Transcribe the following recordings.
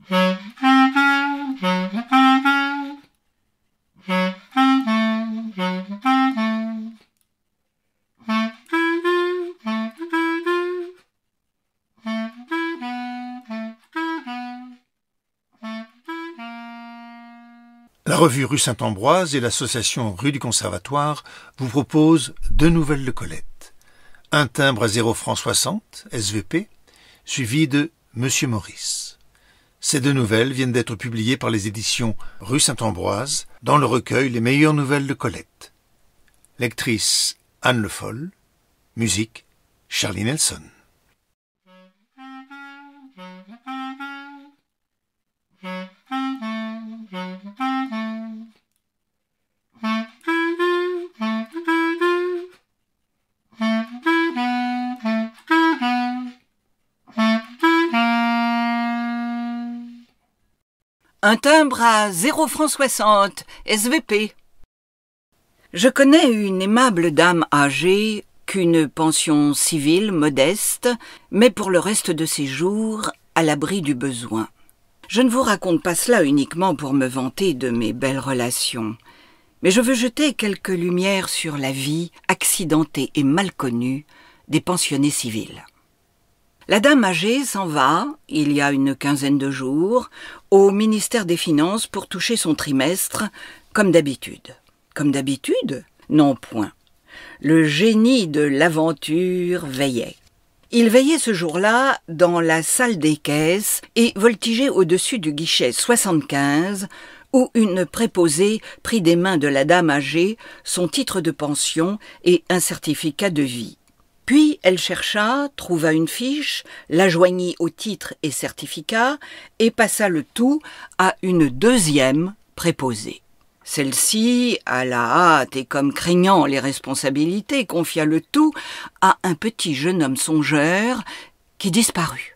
La revue Rue Saint-Ambroise et l'association Rue du Conservatoire vous proposent 2 nouvelles de Colette. Un timbre à 0 francs 60, SVP, suivi de Monsieur Maurice. Ces 2 nouvelles viennent d'être publiées par les éditions Rue Saint-Ambroise dans le recueil Les meilleures nouvelles de Colette. Lectrice Anne Le Foll, musique Charlie Nelson. Un timbre à 0 francs 60, SVP. Je connais une aimable dame âgée qu'une pension civile modeste, mais pour le reste de ses jours à l'abri du besoin. Je ne vous raconte pas cela uniquement pour me vanter de mes belles relations, mais je veux jeter quelques lumières sur la vie accidentée et mal connue des pensionnés civils. La dame âgée s'en va, il y a une quinzaine de jours, au ministère des Finances pour toucher son trimestre, comme d'habitude. Comme d'habitude ? Non point. Le génie de l'aventure veillait. Il veillait ce jour-là dans la salle des caisses et voltigeait au-dessus du guichet 75, où une préposée prit des mains de la dame âgée son titre de pension et un certificat de vie. Puis elle chercha, trouva une fiche, la joignit au titre et certificat et passa le tout à une deuxième préposée. Celle-ci, à la hâte et comme craignant les responsabilités, confia le tout à un petit jeune homme songeur qui disparut.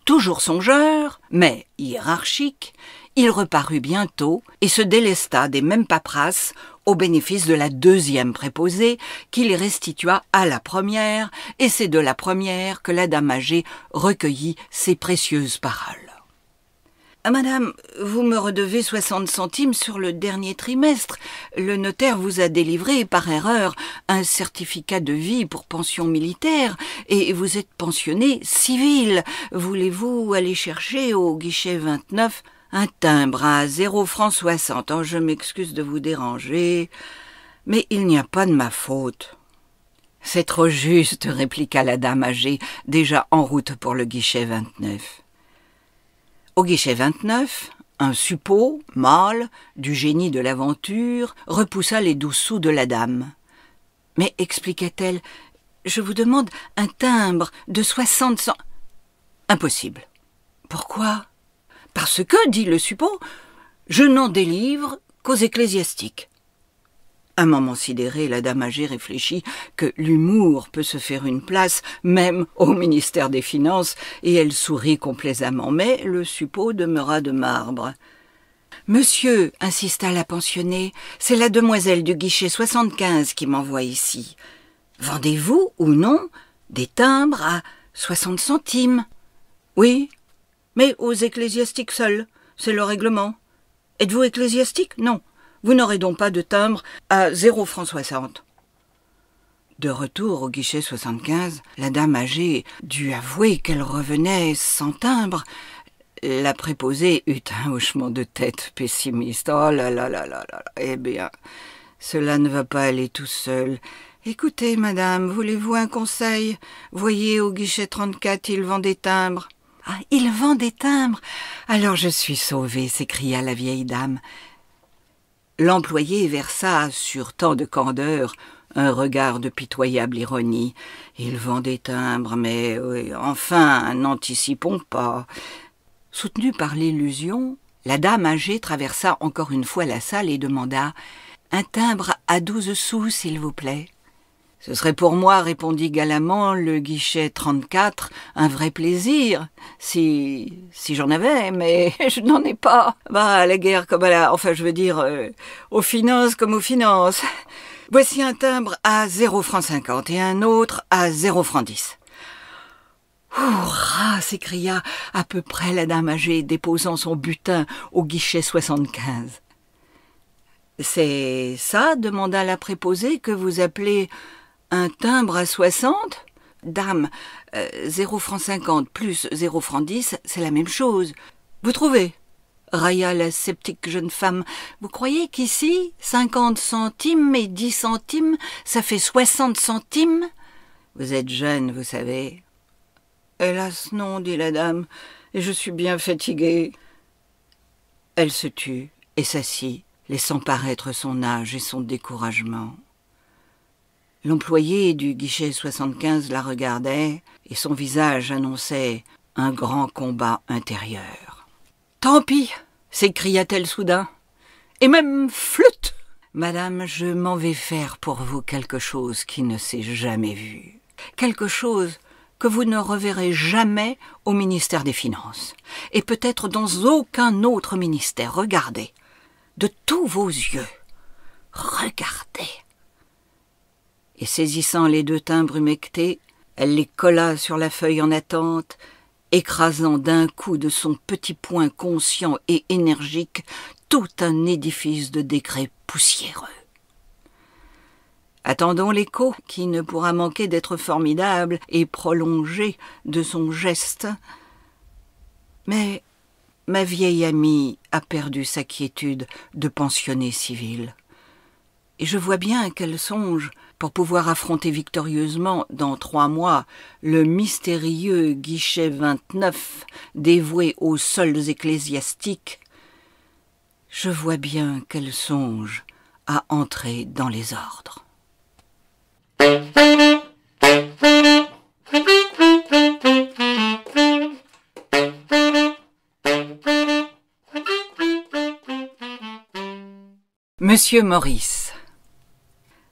Toujours songeur, mais hiérarchique, il reparut bientôt et se délesta des mêmes paperasses au bénéfice de la deuxième préposée qui les restitua à la première, et c'est de la première que la dame âgée recueillit ses précieuses paroles. « Madame, vous me redevez 60 centimes sur le dernier trimestre. Le notaire vous a délivré par erreur un certificat de vie pour pension militaire et vous êtes pensionné civil. Voulez-vous aller chercher au guichet 29 un timbre à 0 francs 60 ? Oh, je m'excuse de vous déranger, mais il n'y a pas de ma faute. » « C'est trop juste, » répliqua la dame âgée, déjà en route pour le guichet 29. Au guichet 29, un suppôt, mâle, du génie de l'aventure, repoussa les 12 sous de la dame. « Mais, expliqua-t-elle, je vous demande un timbre de 60 cents. »« Impossible. »« Pourquoi ? » ?»« Parce que, dit le suppôt, je n'en délivre qu'aux ecclésiastiques. » Un moment sidéré, la dame âgée réfléchit que l'humour peut se faire une place, même au ministère des Finances, et elle sourit complaisamment, mais le suppôt demeura de marbre. « Monsieur, insista la pensionnée, c'est la demoiselle du guichet 75 qui m'envoie ici. Vendez-vous ou non des timbres à 60 centimes ? » ?»« Oui, mais aux ecclésiastiques seuls, c'est le règlement. Êtes-vous ecclésiastique ? Non. Vous n'aurez donc pas de timbre à 0 francs 60. De retour au guichet 75, la dame âgée dut avouer qu'elle revenait sans timbre. La préposée eut un hochement de tête pessimiste. « Oh là là là là là, eh bien, cela ne va pas aller tout seul. Écoutez, madame, voulez-vous un conseil ? Voyez, au guichet 34, il vend des timbres. »« Ah, il vend des timbres ? Alors je suis sauvée, » s'écria la vieille dame. L'employé versa sur tant de candeur un regard de pitoyable ironie. « Il vend des timbres, mais enfin, n'anticipons pas. » Soutenue par l'illusion, la dame âgée traversa encore une fois la salle et demanda « Un timbre à 12 sous, s'il vous plaît. » « Ce serait pour moi, répondit galamment le guichet 34, un vrai plaisir, si j'en avais, mais je n'en ai pas. Bah, à la guerre comme à la... Enfin, je veux dire, aux finances comme aux finances. Voici un timbre à 0 francs 50 et un autre à 0 francs 10. « Hurrah !» s'écria à peu près la dame âgée, déposant son butin au guichet 75. « C'est ça, demanda la préposée, que vous appelez un timbre à 60 ? Dame, 0 francs 50 plus 0 francs 10, c'est la même chose. Vous trouvez ?» railla la sceptique jeune femme. « Vous croyez qu'ici, 50 centimes et 10 centimes, ça fait 60 centimes ? Vous êtes jeune, vous savez. » « Hélas, non, dit la dame, et je suis bien fatiguée. » Elle se tut et s'assit, laissant paraître son âge et son découragement. L'employé du guichet 75 la regardait, et son visage annonçait un grand combat intérieur. « Tant pis !» s'écria-t-elle soudain. « Et même flûte !»« Madame, je m'en vais faire pour vous quelque chose qui ne s'est jamais vu. Quelque chose que vous ne reverrez jamais au ministère des Finances, et peut-être dans aucun autre ministère. Regardez, de tous vos yeux, regardez. » Et saisissant les 2 timbres humectés, elle les colla sur la feuille en attente, écrasant d'un coup de son petit poing conscient et énergique tout un édifice de décrets poussiéreux. Attendons l'écho, qui ne pourra manquer d'être formidable et prolongé de son geste. Mais ma vieille amie a perdu sa quiétude de pensionnée civile. Et je vois bien qu'elle songe, pour pouvoir affronter victorieusement dans 3 mois le mystérieux guichet 29 dévoué aux soldes ecclésiastiques, je vois bien qu'elle songe à entrer dans les ordres. Monsieur Maurice.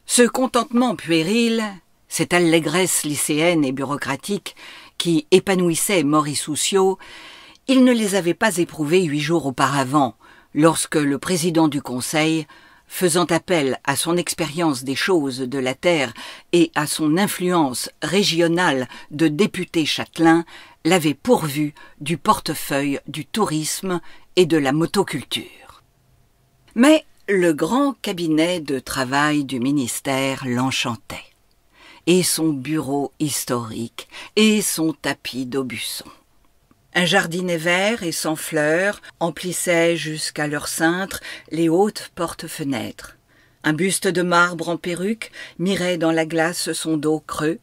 Ce contentement puéril, cette allégresse lycéenne et bureaucratique qui épanouissait Maurice Houssayeau, il ne les avait pas éprouvés 8 jours auparavant, lorsque le président du Conseil, faisant appel à son expérience des choses de la terre et à son influence régionale de député châtelain, l'avait pourvu du portefeuille du tourisme et de la motoculture. Mais le grand cabinet de travail du ministère l'enchantait, et son bureau historique, et son tapis d'Aubusson. Un jardinet vert et sans fleurs emplissait jusqu'à leur cintre les hautes portes-fenêtres. Un buste de marbre en perruque mirait dans la glace son dos creux,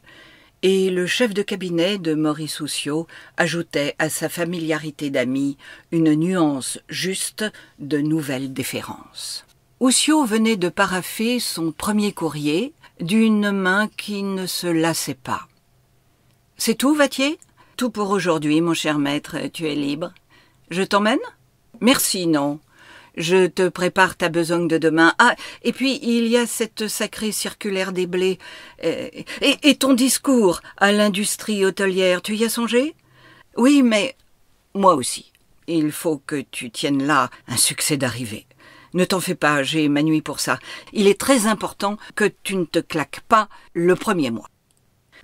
et le chef de cabinet de Maurice Houssayeau ajoutait à sa familiarité d'amis une nuance juste de nouvelle déférence. Houssayeau venait de paraffer son premier courrier d'une main qui ne se lassait pas. « C'est tout, Vattier ? Tout pour aujourd'hui, mon cher maître, tu es libre. Je t'emmène ? Merci, non. Je te prépare ta besogne de demain. Ah, et puis il y a cette sacrée circulaire des blés. Et ton discours à l'industrie hôtelière, tu y as songé ? Oui, mais moi aussi. Il faut que tu tiennes là un succès d'arrivée. Ne t'en fais pas, j'ai ma nuit pour ça. Il est très important que tu ne te claques pas le premier mois.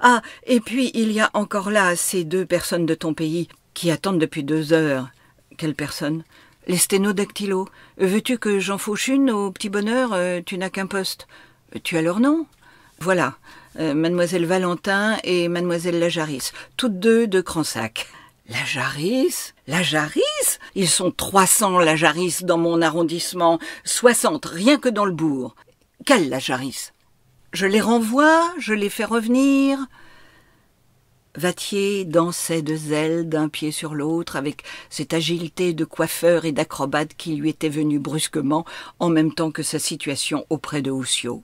Ah, et puis il y a encore là ces 2 personnes de ton pays qui attendent depuis 2 heures. Quelles personnes ? Les sténodactylos. Veux-tu que j'en fauche une au petit bonheur ? Tu n'as qu'un poste. Tu as leur nom ? Voilà, mademoiselle Valentin et mademoiselle Lajarisse, toutes 2 de Cransac. Lajarisse ? Lajarisse ? Ils sont 300 Lajarisse dans mon arrondissement, 60 rien que dans le bourg. Quelle Lajarisse ? Je les renvoie, je les fais revenir. Vattier dansait de zèle d'un pied sur l'autre avec cette agilité de coiffeur et d'acrobate qui lui était venue brusquement en même temps que sa situation auprès de Houssayeau.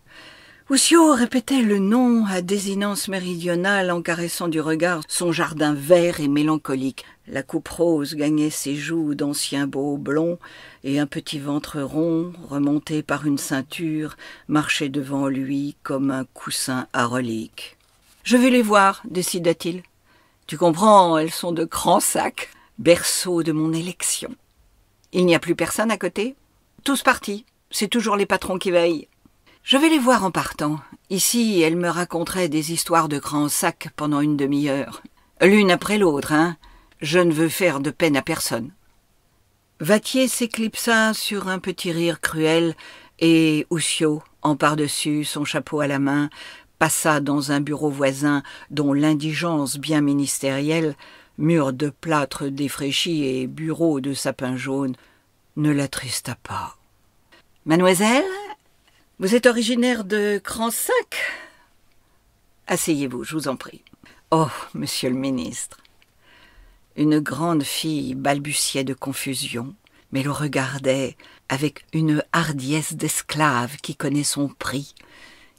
Houssayeau répétait le nom à désinence méridionale en caressant du regard son jardin vert et mélancolique. La coupe rose gagnait ses joues d'anciens beaux blonds et un petit ventre rond, remonté par une ceinture, marchait devant lui comme un coussin à relique. « Je vais les voir, décida-t-il. Tu comprends, elles sont de Cransac, berceau de mon élection. Il n'y a plus personne à côté ? Tous partis, c'est toujours les patrons qui veillent. Je vais les voir en partant. Ici, elles me raconteraient des histoires de Cransac pendant une demi-heure. L'une après l'autre, hein. Je ne veux faire de peine à personne. Vattier s'éclipsa sur un petit rire cruel et Houssiot, en par-dessus, son chapeau à la main, passa dans un bureau voisin dont l'indigence bien ministérielle, mur de plâtre défraîchi et bureau de sapin jaune, ne l'attrista pas. « Mademoiselle, vous êtes originaire de Cransac ? Asseyez-vous, je vous en prie. »« Oh, monsieur le ministre !» Une grande fille balbutiait de confusion, mais le regardait avec une hardiesse d'esclave qui connaît son prix.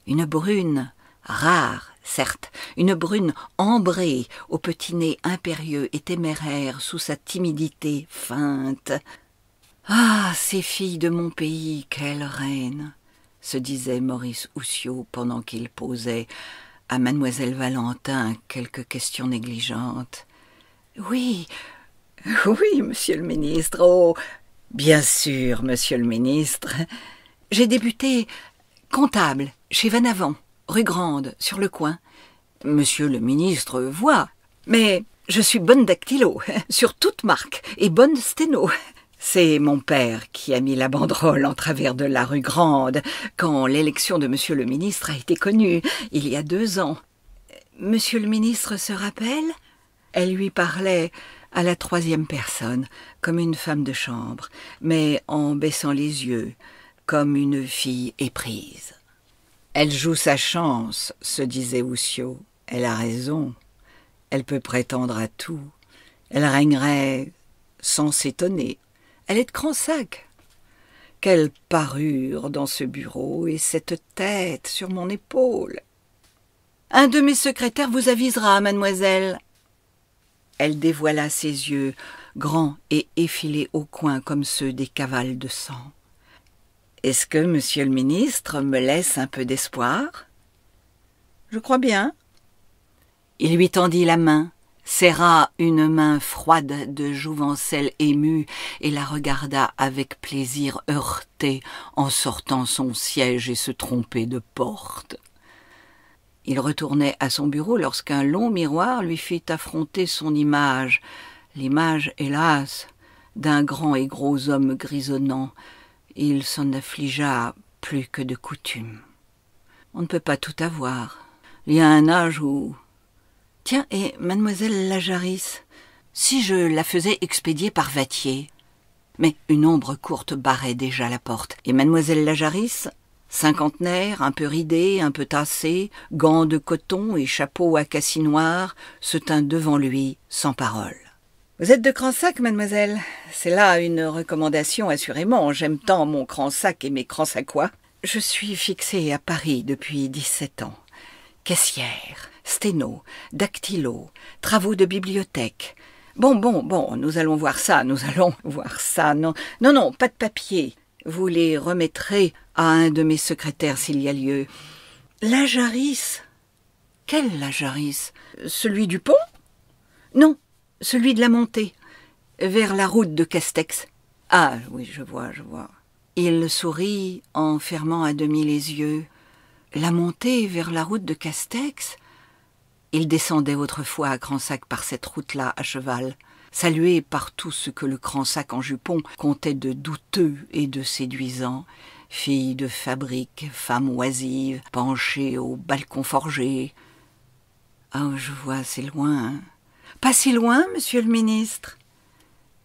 Une brune, rare, certes, une brune ambrée, au petit nez impérieux et téméraire sous sa timidité feinte. « Ah, ces filles de mon pays, quelle reine !» se disait Maurice Houssiot pendant qu'il posait à mademoiselle Valentin quelques questions négligentes. « Oui, oui, monsieur le ministre, oh, bien sûr, monsieur le ministre. J'ai débuté comptable chez Van Avant, rue Grande, sur le coin. Monsieur le ministre voit, mais je suis bonne dactylo, sur toute marque, et bonne sténo. C'est mon père qui a mis la banderole en travers de la rue Grande quand l'élection de monsieur le ministre a été connue, il y a 2 ans. Monsieur le ministre se rappelle ? Elle lui parlait à la 3e personne, comme une femme de chambre, mais en baissant les yeux, comme une fille éprise. « Elle joue sa chance, se disait Houssiot. Elle a raison. Elle peut prétendre à tout. Elle régnerait sans s'étonner. Elle est de Cransac. Quelle parure dans ce bureau et cette tête sur mon épaule. Un de mes secrétaires vous avisera, mademoiselle. » Elle dévoila ses yeux, grands et effilés au coin comme ceux des cavales de sang. « Est-ce que monsieur le ministre me laisse un peu d'espoir ?»« Je crois bien. » Il lui tendit la main, serra une main froide de jouvencelle émue et la regarda avec plaisir heurté en sortant son siège et se tromper de porte. Il retournait à son bureau lorsqu'un long miroir lui fit affronter son image, l'image, hélas, d'un grand et gros homme grisonnant. Il s'en affligea plus que de coutume. On ne peut pas tout avoir. Il y a un âge où... Tiens, et mademoiselle Lajarisse, si je la faisais expédier par Vattier. Mais une ombre courte barrait déjà la porte, et mademoiselle Lajarisse, cinquantenaire, un peu ridée, un peu tassée, gants de coton et chapeau à cassis noir, se tint devant lui, sans parole. « Vous êtes de Cransac, mademoiselle ? C'est là une recommandation, assurément. J'aime tant mon Cransac et mes Cransacois. Je suis fixée à Paris depuis 17 ans. Caissière, sténo, dactylo, travaux de bibliothèque. Bon, nous allons voir ça. Non, pas de papier. Vous les remettrez à un de mes secrétaires s'il y a lieu. Lajarisse. Quel Lajarisse ? Celui du pont ? Non, celui de la montée, vers la route de Castex. Ah, oui, je vois. Il sourit en fermant à demi les yeux. La montée vers la route de Castex ? Il descendait autrefois à Cransac par cette route-là à cheval, salué par tout ce que le Cransac en jupon comptait de douteux et de séduisant, fille de fabrique, femme oisive, penchée au balcon forgé. Ah, je vois, c'est loin. Pas si loin, monsieur le ministre.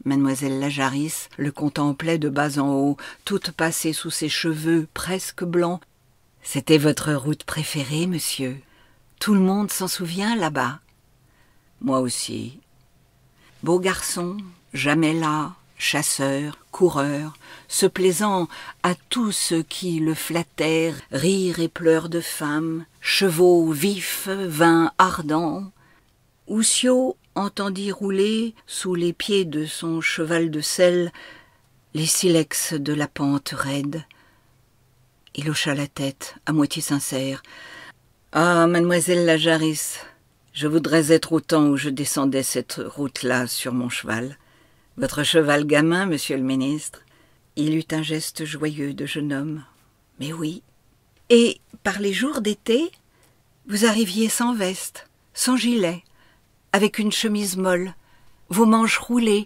Mademoiselle Lajarisse le contemplait de bas en haut, toute passée sous ses cheveux presque blancs. C'était votre route préférée, monsieur. Tout le monde s'en souvient là-bas. Moi aussi. Beau garçon, jamais las, chasseur, coureur, se plaisant à tout ce qui le flattèrent, rires et pleurs de femmes, chevaux vifs, vins ardents. Houssiot entendit rouler sous les pieds de son cheval de selle les silex de la pente raide. Il hocha la tête, à moitié sincère. « Ah, mademoiselle Lajarisse, je voudrais être au temps où je descendais cette route-là sur mon cheval. Votre cheval gamin, monsieur le ministre ?» Il eut un geste joyeux de jeune homme. « Mais oui. Et par les jours d'été, vous arriviez sans veste, sans gilet, avec une chemise molle, vos manches roulées.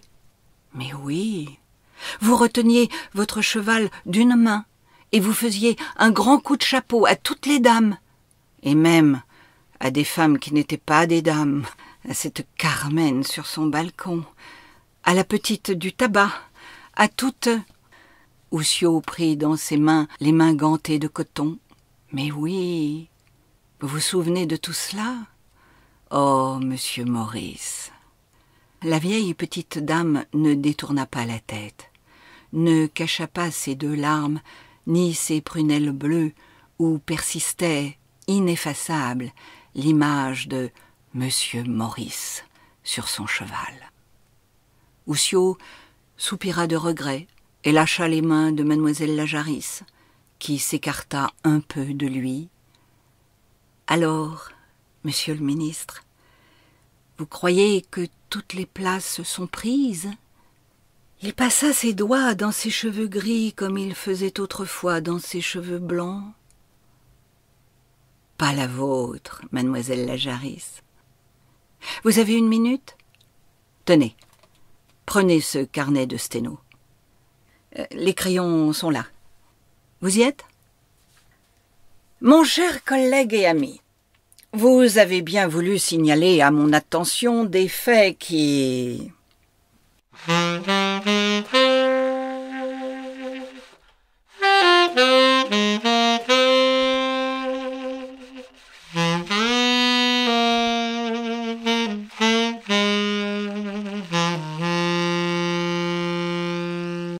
Mais oui, vous reteniez votre cheval d'une main et vous faisiez un grand coup de chapeau à toutes les dames, et même à des femmes qui n'étaient pas des dames, à cette Carmen sur son balcon, à la petite du tabac, à toutes. Oussio prit dans ses mains les mains gantées de coton. Mais oui, vous vous souvenez de tout cela? Oh, monsieur Maurice. La vieille petite dame ne détourna pas la tête, ne cacha pas ses 2 larmes, ni ses prunelles bleues, où persistait, ineffaçable, l'image de monsieur Maurice sur son cheval. Oussio soupira de regret et lâcha les mains de mademoiselle la Jarisse, qui s'écarta un peu de lui. « Alors, monsieur le ministre, vous croyez que toutes les places sont prises ?» Il passa ses doigts dans ses cheveux gris comme il faisait autrefois dans ses cheveux blancs. « Pas la vôtre, mademoiselle la Jarisse. Vous avez 1 minute? Tenez, prenez ce carnet de sténo. Les crayons sont là. Vous y êtes? Mon cher collègue et ami, vous avez bien voulu signaler à mon attention des faits qui...